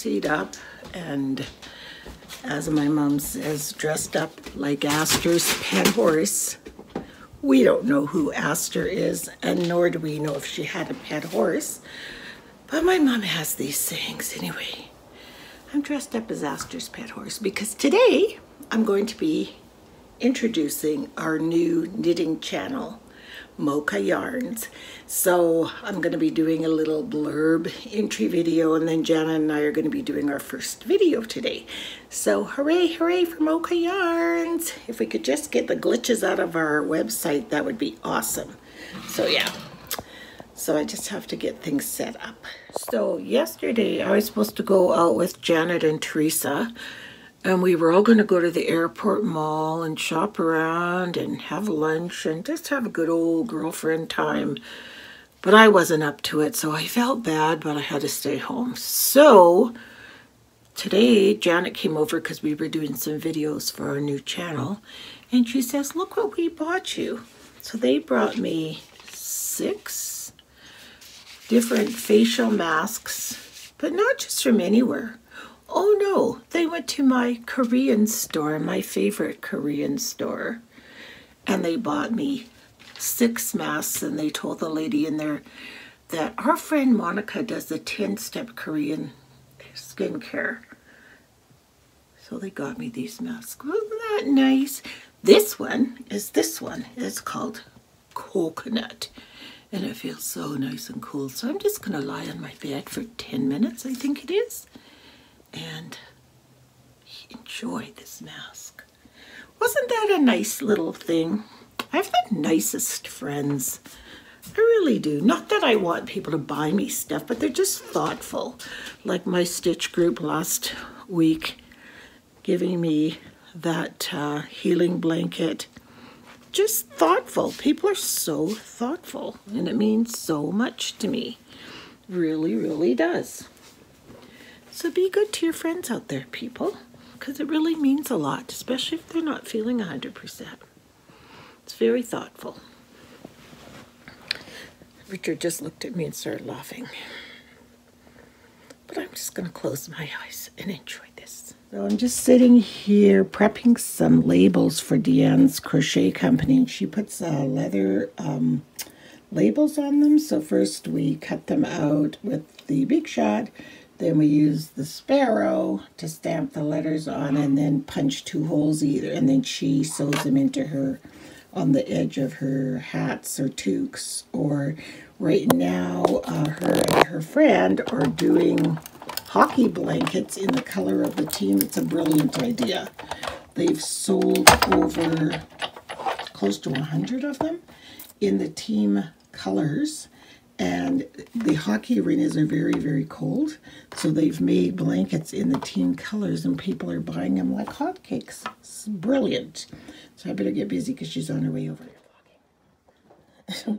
possied up and, as my mom says, dressed up like Astor's pet horse. We don't know who Astor is, and nor do we know if she had a pet horse. But my mom has these sayings anyway. I'm dressed up as Astor's pet horse because today I'm going to be introducing our new knitting channel, Mocha Yarns. So I'm going to be doing a little blurb entry video, and then Jana and I are going to be doing our first video today. So hooray, hooray for Mocha Yarns. If we could just get the glitches out of our website, that would be awesome. So yeah, so I just have to get things set up. So yesterday I was supposed to go out with Janet and Teresa, and we were all going to go to the airport mall and shop around and have lunch and just have a good old girlfriend time. But I wasn't up to it, so I felt bad, but I had to stay home. So today Janet came over because we were doing some videos for our new channel, and she says, look what we bought you. So they brought me 6 different facial masks, but not just from anywhere. Oh no, they went to my Korean store, my favorite Korean store, and they bought me 6 masks, and they told the lady in there that our friend Monica does the 10-step Korean skincare. So they got me these masks. Wasn't that nice? This one is this one. It's called Coconut, and it feels so nice and cool. So I'm just going to lie on my bed for 10 minutes, I think it is, and enjoy this mask. Wasn't that a nice little thing? I have the nicest friends. I really do. Not that I want people to buy me stuff, but they're just thoughtful. Like my Stitch group last week, giving me that healing blanket. Just thoughtful. People are so thoughtful, and it means so much to me. Really, really does. So be good to your friends out there, people, because it really means a lot, especially if they're not feeling 100%. It's very thoughtful. Richard just looked at me and started laughing. But I'm just going to close my eyes and enjoy this. So I'm just sitting here prepping some labels for Deanne's crochet company, and she puts leather labels on them. So first we cut them out with the Big Shot. Then we use the Sparrow to stamp the letters on, and then punch 2 holes either. And then she sews them into her, on the edge of her hats or toques. Or right now, her and her friend are doing hockey blankets in the color of the team. It's a brilliant idea. They've sold over close to 100 of them in the team colors. And the hockey arenas are very, very cold, so they've made blankets in the team colors, and people are buying them like hotcakes. It's brilliant. So I better get busy because she's on her way over here.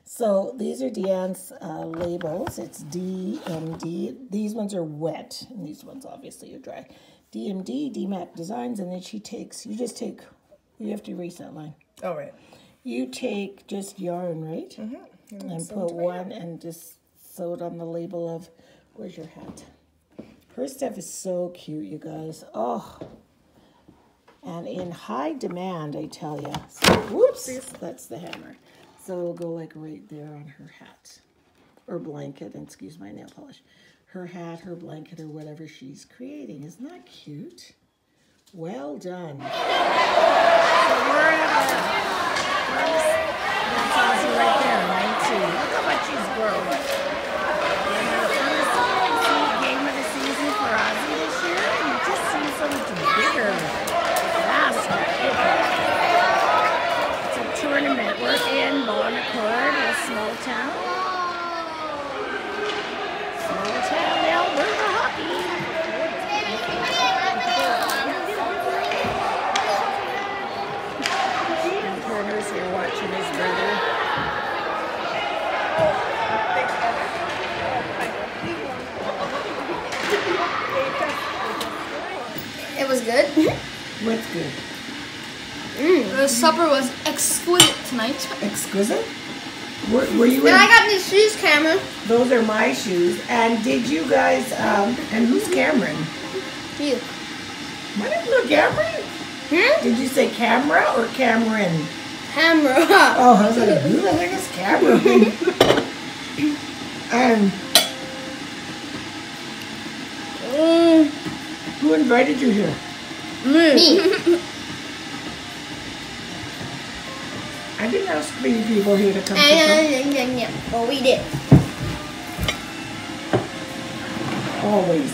So these are Deanne's labels. It's DMD. These ones are wet, and these ones obviously are dry. DMD, DMAP Designs, and then she takes, you have to erase that line. Oh, right. You take just yarn, right? Mm-hmm. And put one and just sew it on the label of, where's your hat? Her stuff is so cute, you guys. Oh, and in high demand, I tell you. So, whoops, that's the hammer. So it'll go like right there on her hat or blanket, and excuse my nail polish. Her hat, her blanket, or whatever she's creating. Isn't that cute? Well done. So we're that's Ozzy right there, 19. Look how much she's grown. And our first game of the season for Ozzy this year, and you just see so much bigger, faster. It's a tournament. We're in Bon Accord, a small town. Small town, Alberta hockey. And Turner's here watching his brother. It was good. What's good? The supper was exquisite tonight. Exquisite? Were you in? And I got these shoes, Cameron. Those are my shoes. And did you guys, and who's Cameron? You. My name's not Cameron. Did you say camera or Cameron? Camera. Oh, I was like, who the heck is Cameron? And who invited you here? Me. I didn't ask many people here to come to But we did. always.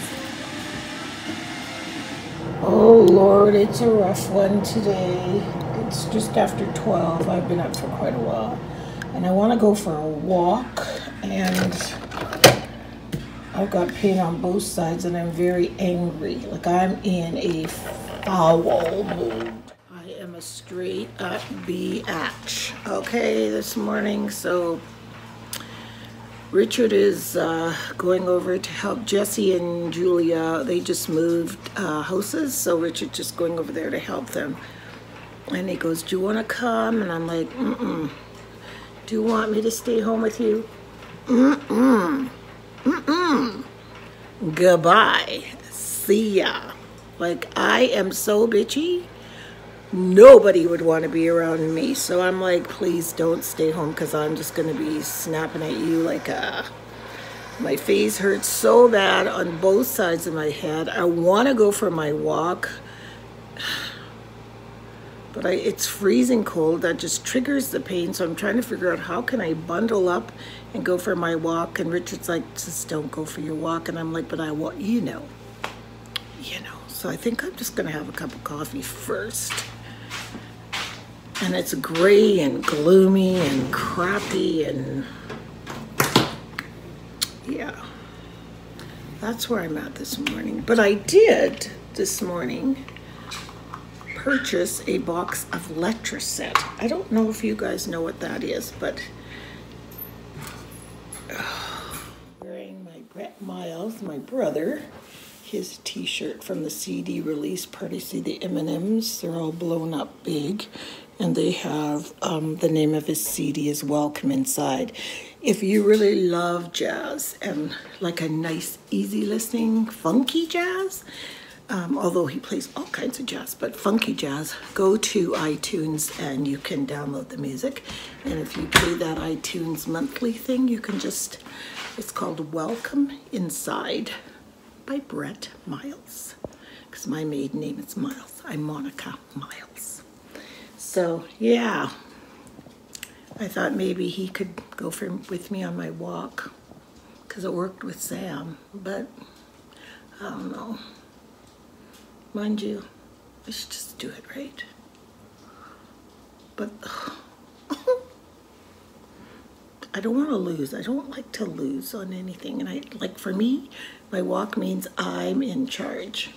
Oh Lord, it's a rough one today. It's just after 12. I've been up for quite a while. And I want to go for a walk. And I've got pain on both sides and I'm very angry. Like I'm in a foul mood. I am a straight up biatch. Okay, this morning, so Richard is going over to help Jesse and Julia. They just moved houses, so Richard's just going over there to help them. And he goes, do you want to come? And I'm like, mm-mm. Do you want me to stay home with you? Mm-mm. Mm-mm. Goodbye. See ya. Like, I am so bitchy. Nobody would want to be around me. So I'm like, please don't stay home because I'm just going to be snapping at you like my face hurts so bad on both sides of my head. I want to go for my walk. But it's freezing cold. That just triggers the pain. So I'm trying to figure out how can I bundle up and go for my walk. And Richard's like, just don't go for your walk. And I'm like, but I want, you know. So I think I'm just going to have a cup of coffee first. And it's gray and gloomy and crappy and yeah. That's where I'm at this morning. But I did this morning purchase a box of Letraset. I don't know if you guys know what that is, but wearing my Brett Miles, my brother, his t-shirt from the CD release party. See the M&Ms? They're all blown up big. And they have the name of his CD is Welcome Inside. If you really love jazz and like a nice, easy listening, funky jazz, although he plays all kinds of jazz, but funky jazz, go to iTunes and you can download the music. And if you pay that iTunes monthly thing, you can just, it's called Welcome Inside by Brett Miles. Because my maiden name is Miles. I'm Monica Miles. So, yeah. I thought maybe he could go with me on my walk. Because it worked with Sam. But, I don't know. Mind you, I should just do it right. But I don't want to lose. I don't like to lose on anything. And like for me, my walk means I'm in charge,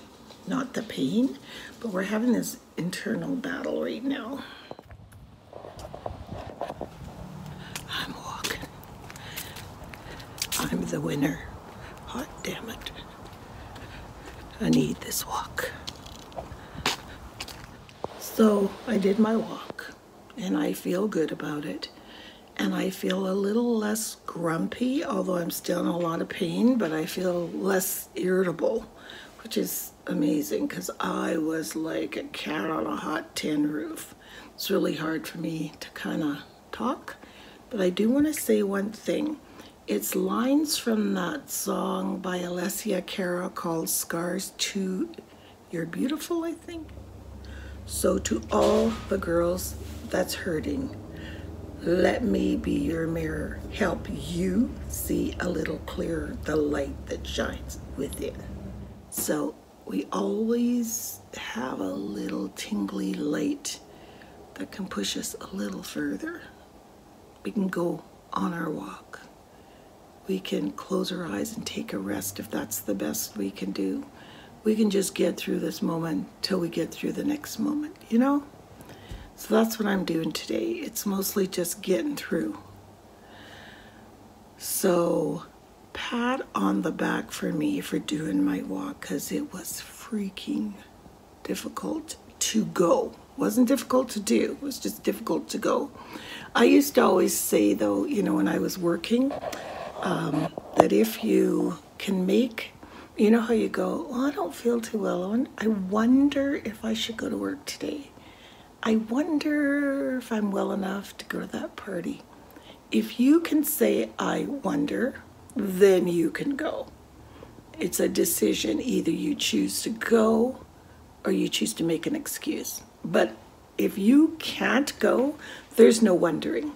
not the pain. But we're having this internal battle right now. I'm walking. I'm the winner. Hot damn it. I need this walk. So I did my walk and I feel good about it. And I feel a little less grumpy, although I'm still in a lot of pain, but I feel less irritable, which is amazing because I was like a cat on a hot tin roof. It's really hard for me to kind of talk, but I do want to say one thing. It's lines from that song by Alessia Cara called Scars to You're Beautiful, I think. So to all the girls that's hurting, let me be your mirror, help you see a little clearer the light that shines within. So we always have a little tingly light that can push us a little further. We can go on our walk. We can close our eyes and take a rest if that's the best we can do. We can just get through this moment till we get through the next moment, you know? So that's what I'm doing today. It's mostly just getting through. So pat on the back for me for doing my walk because it was freaking difficult to go. Wasn't difficult to do. It was just difficult to go. I used to always say, though, you know, when I was working, that if you can make, you know how you go, well, I don't feel too well. I wonder if I should go to work today. I wonder if I'm well enough to go to that party. If you can say, I wonder, then you can go. It's a decision. Either you choose to go or you choose to make an excuse. But if you can't go, there's no wondering.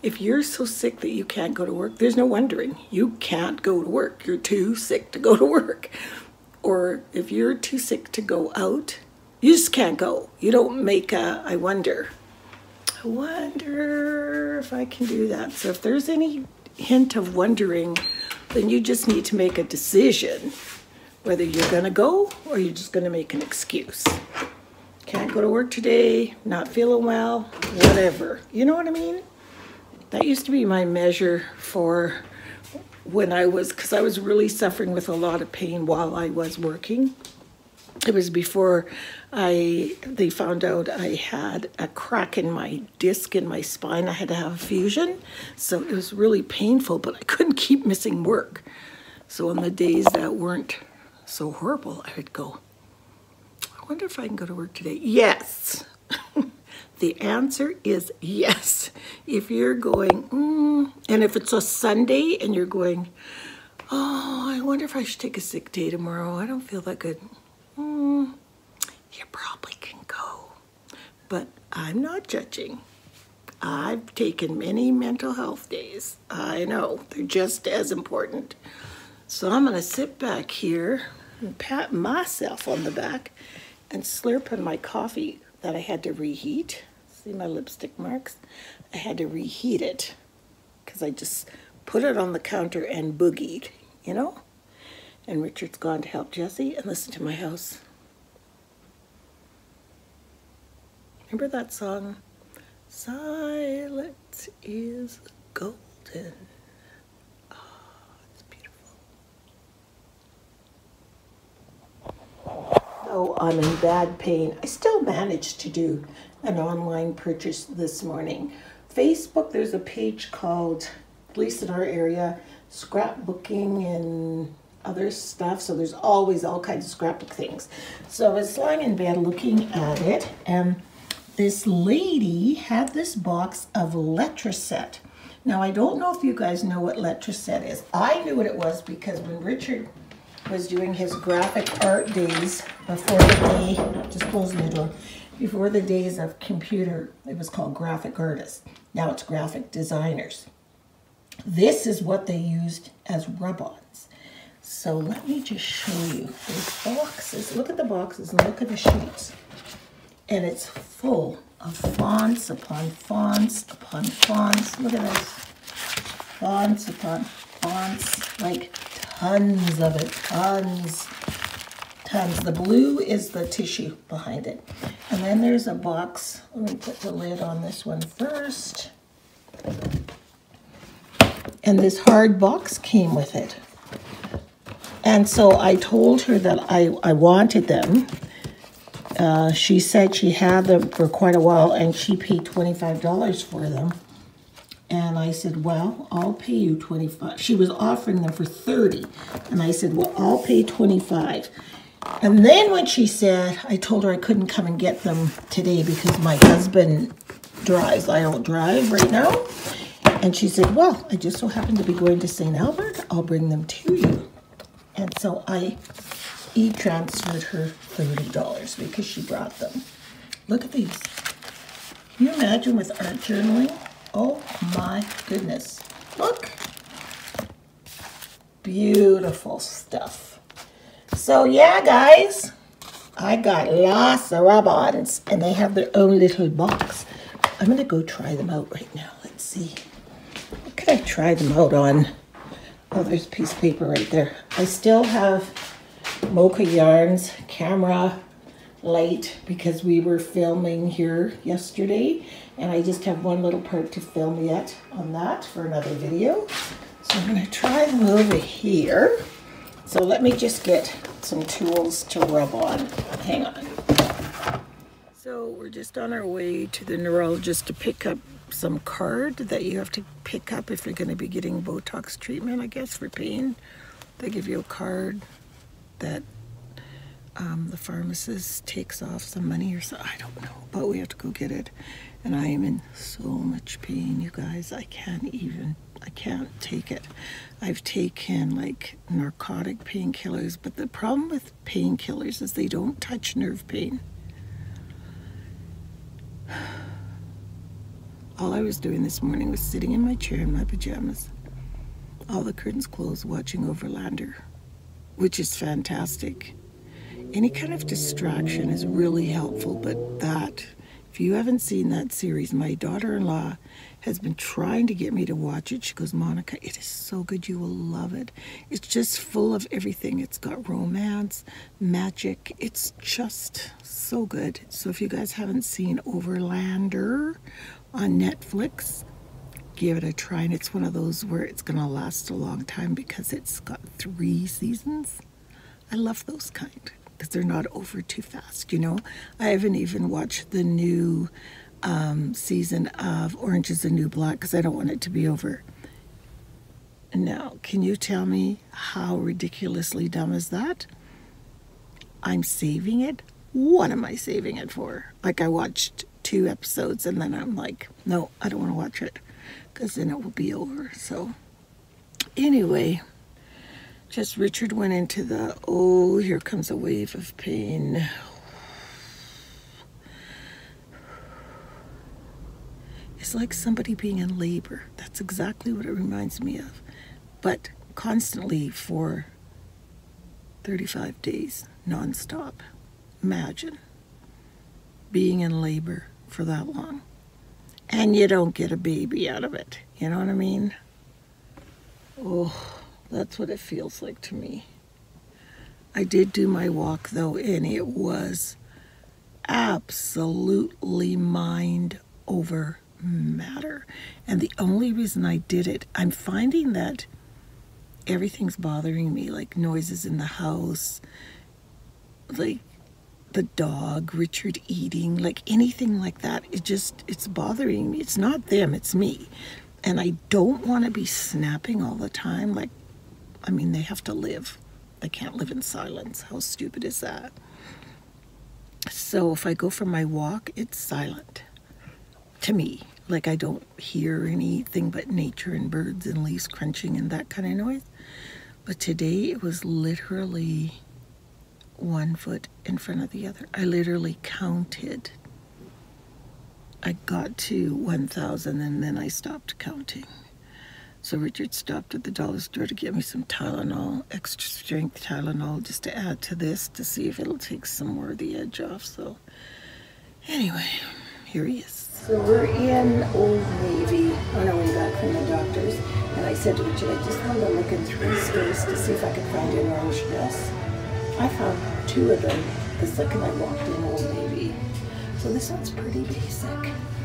If you're so sick that you can't go to work, there's no wondering. You can't go to work. You're too sick to go to work. Or if you're too sick to go out, you just can't go. You don't make a, I wonder if I can do that. So if there's any hint of wondering, then you just need to make a decision whether you're going to go or you're just going to make an excuse. Can't go to work today, not feeling well, whatever. You know what I mean? That used to be my measure for when I was, because I was really suffering with a lot of pain while I was working. It was before they found out I had a crack in my disc in my spine. I had to have a fusion. So it was really painful, but I couldn't keep missing work. So on the days that weren't so horrible, I would go, I wonder if I can go to work today. Yes. The answer is yes. If you're going, and if it's a Sunday and you're going, oh, I wonder if I should take a sick day tomorrow. I don't feel that good. You probably can go. But I'm not judging. I've taken many mental health days. I know, they're just as important. So I'm going to sit back here and pat myself on the back and slurp on my coffee that I had to reheat. See my lipstick marks? I had to reheat it because I just put it on the counter and boogied, you know? And Richard's gone to help Jesse and listen to my house. Remember that song? Silence is golden. Though I'm in bad pain, I still managed to do an online purchase this morning. Facebook, there's a page called, at least in our area, scrapbooking and other stuff. So there's always all kinds of scrapbook things. So I was lying in bed looking at it, and this lady had this box of Letraset. Now, I don't know if you guys know what Letraset is. I knew what it was because when Richard was doing his graphic art days before the day, just closing the door, before the days of computer, it was called graphic artists. Now it's graphic designers. This is what they used as rub-ons. So let me just show you these boxes. Look at the boxes and look at the sheets. And it's full of fonts upon fonts upon fonts. Look at this. Fonts upon fonts, like tons of it, tons. The blue is the tissue behind it. And then there's a box. Let me put the lid on this one first. And this hard box came with it. And so I told her that I wanted them. She said she had them for quite a while and she paid $25 for them. And I said, well, I'll pay you $25. She was offering them for $30. And I said, well, I'll pay $25. And then when she said, I told her I couldn't come and get them today because my husband drives. I don't drive right now. And she said, well, I just so happen to be going to St. Albert. I'll bring them to you. And so I e-transferred her $30 because she brought them. Look at these. Can you imagine with art journaling? Oh my goodness. Look. Beautiful stuff. So yeah, guys, I got lots of rub-ons and they have their own little box. I'm going to go try them out right now. Let's see. What can I try them out on? Oh, there's a piece of paper right there. I still have Mocha Yarns camera light because we were filming here yesterday and I just have one little part to film yet on that for another video. So I'm going to try them over here. So let me just get some tools to rub on. Hang on. So we're just on our way to the neurologist to pick up some card that you have to pick up if you're going to be getting Botox treatment, I guess, for pain. They give you a card that the pharmacist takes off some money or so. I don't know, but we have to go get it. And I am in so much pain, you guys. I can't take it. I've taken like narcotic painkillers, but the problem with painkillers is they don't touch nerve pain. All I was doing this morning was sitting in my chair in my pajamas, all the curtains closed, watching Overlander, which is fantastic. Any kind of distraction is really helpful, but that, if you haven't seen that series, my daughter-in-law has been trying to get me to watch it. She goes, Monica, it is so good, you will love it. It's just full of everything. It's got romance, magic. It's just so good. So if you guys haven't seen Overlander on Netflix, give it a try. And it's one of those where it's going to last a long time because it's got 3 seasons. I love those kind because they're not over too fast, you know. I haven't even watched the new season of Orange is the New Black because I don't want it to be over. Now, can you tell me how ridiculously dumb is that? I'm saving it. What am I saving it for? Like, I watched 2 episodes and then I'm like, no, I don't want to watch it because then it will be over. So anyway, just Richard went into the, oh, here comes a wave of pain. It's like somebody being in labor. That's exactly what it reminds me of. But constantly for 35 days, nonstop. Imagine being in labor for that long. And you don't get a baby out of it. You know what I mean? Oh, that's what it feels like to me. I did do my walk though, and it was absolutely mind over matter. And the only reason I did it, I'm finding that everything's bothering me, like noises in the house, like the dog, Richard eating, like anything like that. It's bothering me. It's not them, it's me. And I don't want to be snapping all the time. Like, I mean, they have to live. They can't live in silence. How stupid is that? So if I go for my walk, it's silent to me. Like, I don't hear anything but nature and birds and leaves crunching and that kind of noise. But today it was literally 1 foot in front of the other. I literally counted. I got to 1,000 and then I stopped counting. So Richard stopped at the dollar store to get me some Tylenol, extra strength Tylenol, just to add to this to see if it'll take some more of the edge off. So anyway, here he is. So we're in Old Navy on our way back from the doctor's. And I said to Richard, I just wanted to look in 3 stores to see if I could find an orange dress. I found 2 of them the second I walked in Old Navy. So this one's pretty basic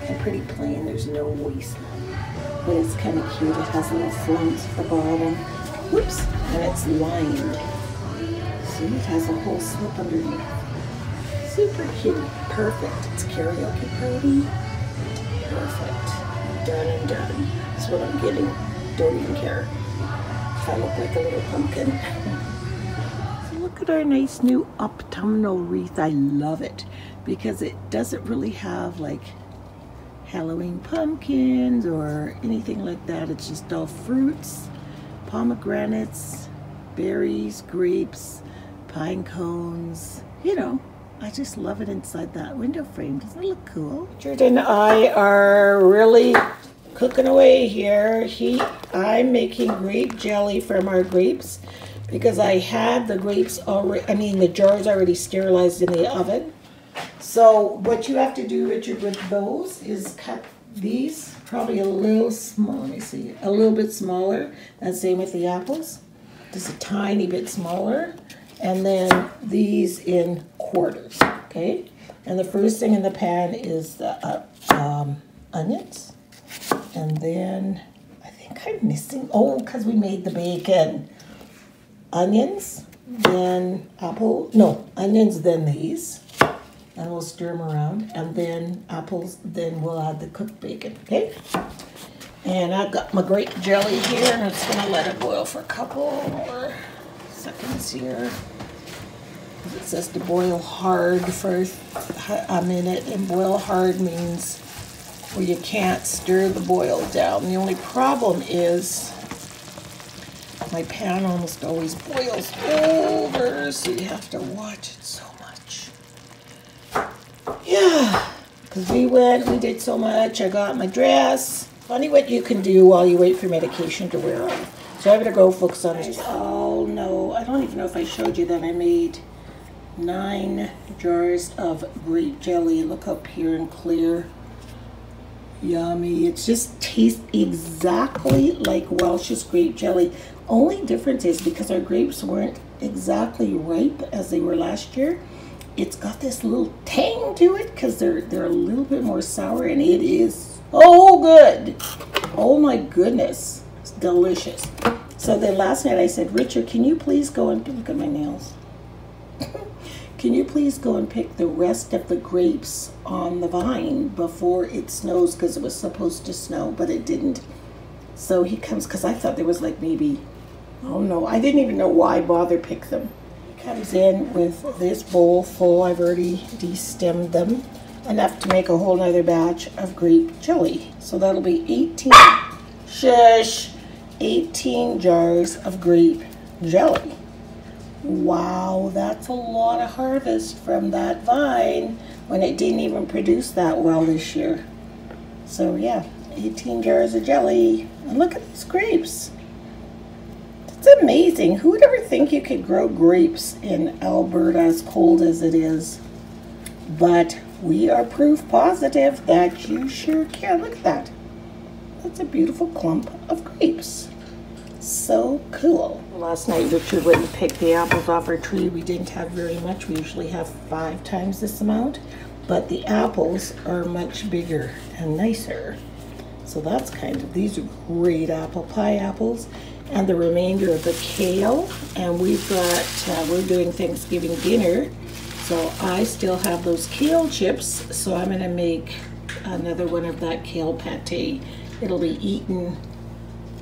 and pretty plain. There's no waistline, but it's kind of cute. It has little flounce at the bottom. Whoops, and it's lined. See, it has a whole slip underneath. Super cute. Perfect. It's karaoke party. Perfect. Done and done. That's what I'm getting. Don't even care if I look like a little pumpkin. Look at our nice new autumnal wreath. I love it because it doesn't really have like Halloween pumpkins or anything like that. It's just all fruits, pomegranates, berries, grapes, pine cones. You know, I just love it inside that window frame. Doesn't it look cool? Richard and I are really cooking away here. I'm making grape jelly from our grapes, because I had the grapes already, the jars already sterilized in the oven. So what you have to do, Richard, with those is cut these probably a little small, let me see, a little bit smaller. And same with the apples, just a tiny bit smaller. And then these in quarters, okay? And the first thing in the pan is the onions. And then I think I'm missing, because we made the bacon. Onions, then onions, then these. and we'll stir them around. And then apples, then we'll add the cooked bacon, okay? And I've got my grape jelly here, and it's gonna let it boil for a couple more seconds here. It says to boil hard for a minute, and boil hard means where you can't stir the boil down. The only problem is my pan almost always boils over, so you have to watch it so much. Yeah, because we did so much. I got my dress. Funny what you can do while you wait for medication to wear off. So I better go focus on it. Oh no, I don't even know if I showed you that I made 9 jars of grape jelly. Look up here and clear. Yummy. It just tastes exactly like Welch's grape jelly. Only difference is because our grapes weren't exactly ripe as they were last year, it's got this little tang to it because they're a little bit more sour, and it is so good. Oh my goodness. It's delicious. So then last night I said, Richard, can you please go and look at my nails? Can you please go and pick the rest of the grapes on the vine before it snows, because it was supposed to snow, but it didn't. So he comes, because I thought there was like maybe, oh no, I didn't even know why bother pick them. He comes in with this bowl full. I've already de-stemmed them, enough to make a whole nother batch of grape jelly. So that'll be 18 jars of grape jelly. Wow, that's a lot of harvest from that vine when it didn't even produce that well this year. So yeah, 18 jars of jelly. And look at these grapes. It's amazing. Who would ever think you could grow grapes in Alberta as cold as it is? But we are proof positive that you sure can. Look at that. That's a beautiful clump of grapes. So cool. Last night Richard went and picked the apples off our tree. We didn't have very much. We usually have 5 times this amount, but the apples are much bigger and nicer. So that's these are great apple pie apples. And the remainder of the kale. And we've got, we're doing Thanksgiving dinner. So I still have those kale chips. So I'm gonna make another one of that kale pate. It'll be eaten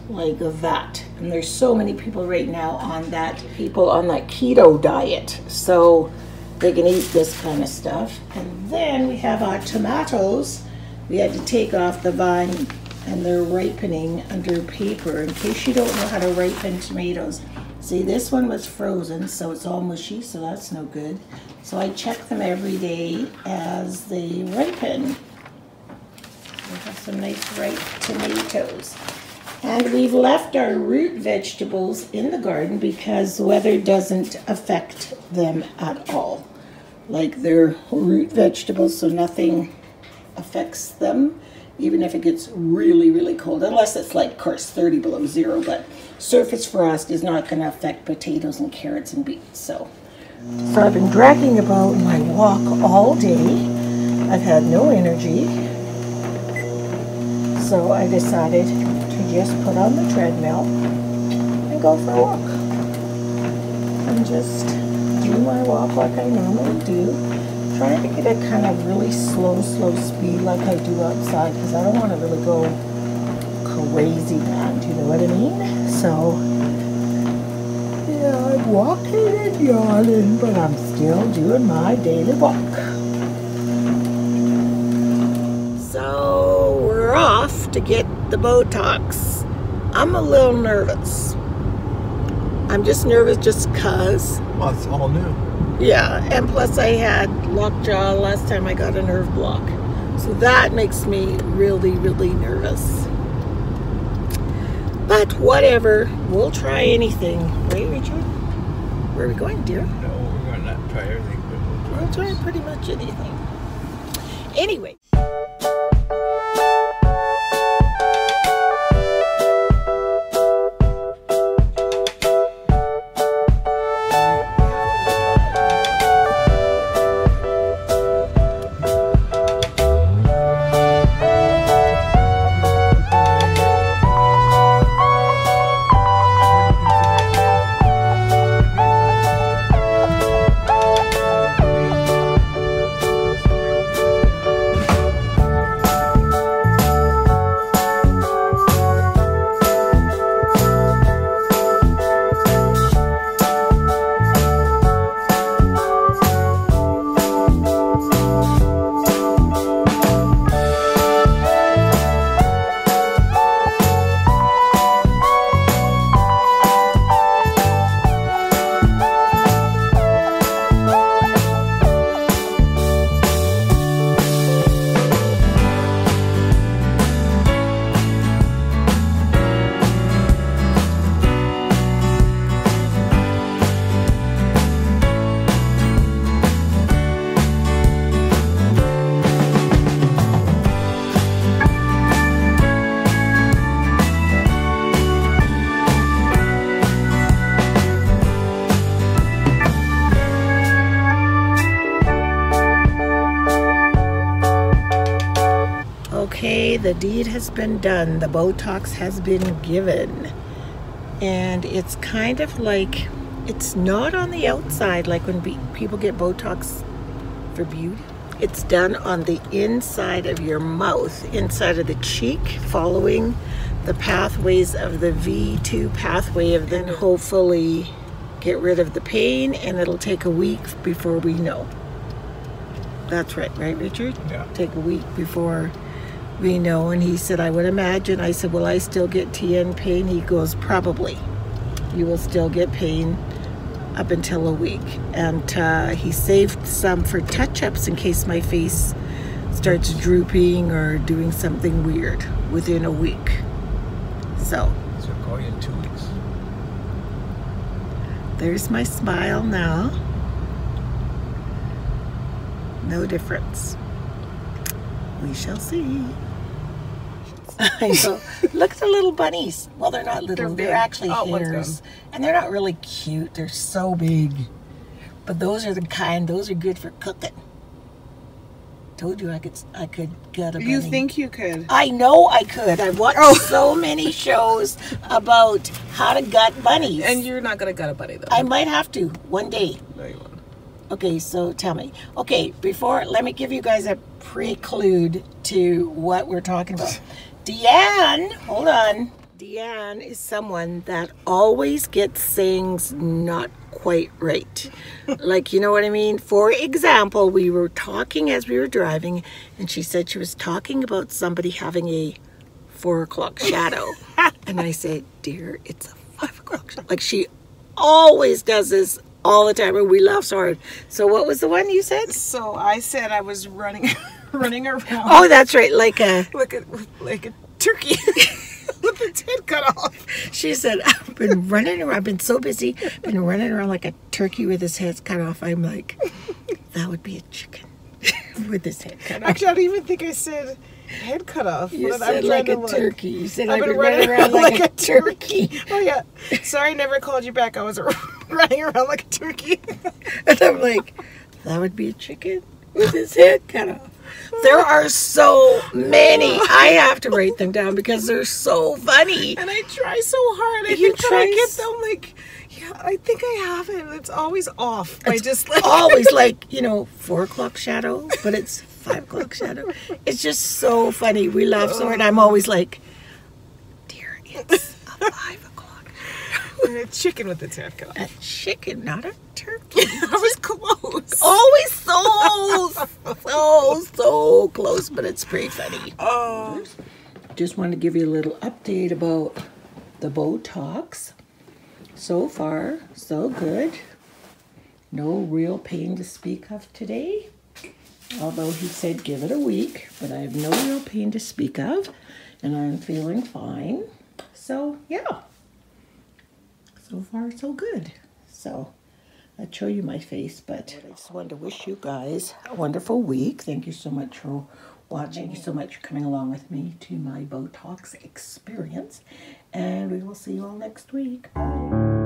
like that. And there's so many people right now on that keto diet, so they can eat this kind of stuff. And then we have our tomatoes. We had to take off the vine, and they're ripening under paper. In case you don't know how to ripen tomatoes, see, this one was frozen, so it's all mushy, so that's no good. So I check them every day as they ripen. We have some nice ripe tomatoes. And we've left our root vegetables in the garden because the weather doesn't affect them at all. Like, they're root vegetables, so nothing affects them, even if it gets really, really cold. Unless it's like, of course, 30 below zero, but surface frost is not going to affect potatoes and carrots and beets. So I've been dragging about my walk all day. I've had no energy. So I decided to just put on the treadmill and go for a walk. And just do my walk like I normally do. Trying to get a kind of really slow speed like I do outside, because I don't want to really go crazy mad, you know what I mean? So, yeah, I'm walking and yawning, but I'm still doing my daily walk. So, we're off to get the Botox. I'm a little nervous. I'm just nervous just because. Well, it's all new. Yeah, and plus I had lockjaw last time I got a nerve block. So that makes me really, really nervous. But whatever, we'll try anything. Right, Richard? Where are we going, dear? No, we're going to not try everything, but We'll try pretty much anything. Anyway. Okay, the deed has been done. The Botox has been given. And it's kind of like, it's not on the outside like when people get Botox for beauty. It's done on the inside of your mouth, inside of the cheek, following the pathways of the V2 pathway of then hopefully get rid of the pain, and it'll take a week before we know. That's right, Richard? Yeah. Take a week before we know. And he said, I would imagine. I said, will I still get TN pain? He goes, probably. You will still get pain up until a week. And he saved some for touch-ups in case my face starts drooping or doing something weird within a week. So I'll call you in 2 weeks. there's my smile now. No difference. We shall see. I know. Look at the little bunnies. Well, they're not little. They're actually hares. And they're not really cute. They're so big. But those are the kind, those are good for cooking. Told you I could gut a bunny. You think you could? I know I could. I've watched so many shows about how to gut bunnies. And you're not going to gut a bunny, though. I might have to one day. No, you won't. Okay, so tell me. Okay, let me give you guys a prelude to what we're talking about. Deanne, hold on. Deanne is someone that always gets things not quite right. Like, you know what I mean? For example, we were talking as we were driving, and she said she was talking about somebody having a 4 o'clock shadow. And I said, dear, it's a 5 o'clock shadow. Like, she always does this all the time, and we laugh so hard. So what was the one you said? So I said I was running around. Oh, that's right, like a turkey with its head cut off. She said, I've been running around. I've been so busy, been running around like a turkey with his head cut off. I'm like, that would be a chicken with his head cut off. Actually, I don't even think I said head cut off. You but said I'm like a to turkey. You said I've I've been been running around like a turkey. Oh, yeah. Sorry I never called you back. I was running around like a turkey. And I'm like, that would be a chicken with his head cut off. There are so many. I have to write them down because they're so funny. And I try so hard. I You think that try I get them like, yeah, I think I have it. It's always off. I just like always like, 4 o'clock shadow, but it's 5 o'clock shadow. It's just so funny. We laugh so hard. I'm always like, dear, it's a 5 o'clock. a chicken with its head cut off. A chicken, not a turkey. I was close. Always so close, but it's pretty funny. Oh. Just want to give you a little update about the Botox. So far, so good. No real pain to speak of today. Although he said give it a week, but I have no real pain to speak of, and I'm feeling fine. So, yeah. So far, so good. So, I'd show you my face, but I just wanted to wish you guys a wonderful week. Thank you so much for watching. Thank you so much for coming along with me to my Botox experience. And we will see you all next week. Bye.